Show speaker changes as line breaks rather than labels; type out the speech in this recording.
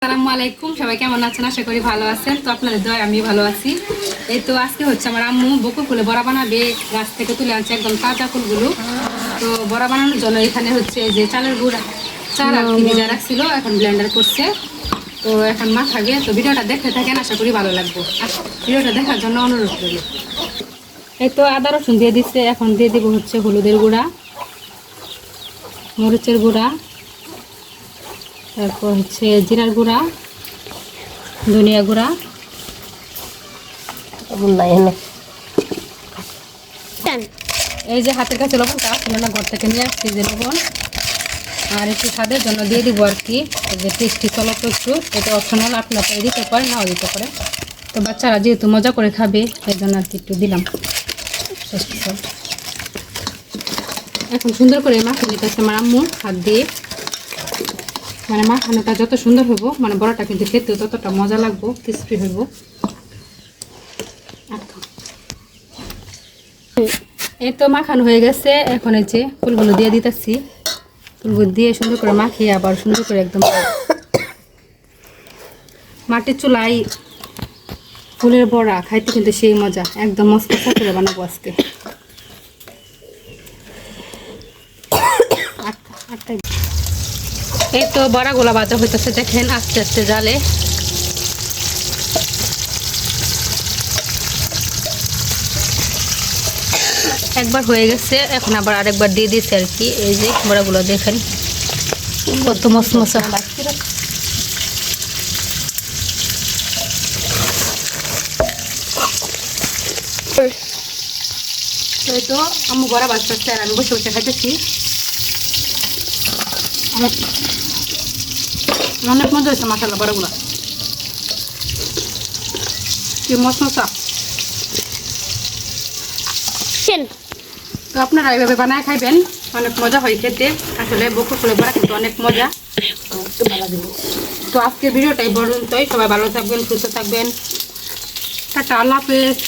আসসালামু আলাইকুম, সবাই কেমন আছেন? আশা করি ভালো আছেন। তো আপনাদের দোয়ায় আমি ভালো আছি। এই তো আজকে হচ্ছে আমার আম্মু বকুল ফুলে বড়া বানাবে। গাছ থেকে তুলে আনছে একদম তাজা ফুলগুলো। তো বড়া বানানোর জন্য এখানে হচ্ছে যে চালের গুঁড়া চাল আর কি ভিজা রাখছিল, এখন ব্লেন্ডার করছে। তো এখন মাখাবে। তো ভিডিওটা দেখতে থাকেন, আশা করি ভালো লাগবে। ভিডিওটা দেখার জন্য অনুরোধ করি। এই তো আদা রসুন দিয়ে দিচ্ছে, এখন দিয়ে দিব হচ্ছে হলুদের গুঁড়া, মরিচের গুঁড়া, তারপর হচ্ছে জিরার গুঁড়া, ধনিয়া গুঁড়া, এই যে হাতের কাছে লবণটা আসলে না, ঘর থেকে নিয়ে আসছি যে লবণ। আর একটু স্বাদের জন্য দিয়ে দিব আর কি যে টেস্টি চলো একটু, এটা অপশনাল, আপনার দিতে পারে নাও দিতে পারে। তো বাচ্চারা যেহেতু মজা করে খাবে সেই জন্য আর কি একটু দিলাম। এখন সুন্দর করে মাখিয়ে নিতেছে আমার আম্মু হাত দিয়ে। মানে মাখানোটা যত সুন্দর হইব, মানে বড়াটা কিন্তু খেতেও ততটা মজা লাগবো, ক্রিস্পি হইব। এই তো মাখানো হয়ে গেছে, এখন এই যে ফুলগুলো দিয়ে দিতেছি। ফুলগুলো দিয়ে সুন্দর করে মাখিয়ে আবার সুন্দর করে একদম মাটির চুলাই ফুলের বড়া খাইতে কিন্তু সেই মজা, একদম মশলা করে বানাবো আজকে। এই তো বড়াগুলো ভাজা হইতেছে, দেখেন আস্তে আস্তে জালে। একবার হয়ে গেছে, এখন আবার আরেকবার দিয়ে দিয়েছে আর কি। এই যে বড়াগুলো দেখেন কত মশমশা। এই তো আম্মু বড়া ভাজতেছে আর আমি বসে বসে খাইতেছি। অনেক মজা হয়েছে মশলা বড়াগুলো, কি মশমশা। তো আপনারা এইভাবে বানায় খাইবেন, অনেক মজা হয় খেতে। আসলে বকুল ফুলের বড়া কিন্তু অনেক মজা। তো আজকের ভিডিওটাই পর্যন্তই। সবাই ভালো থাকবেন, সুস্থ থাকবেন। টাটা, আল্লাহ হাফেজ।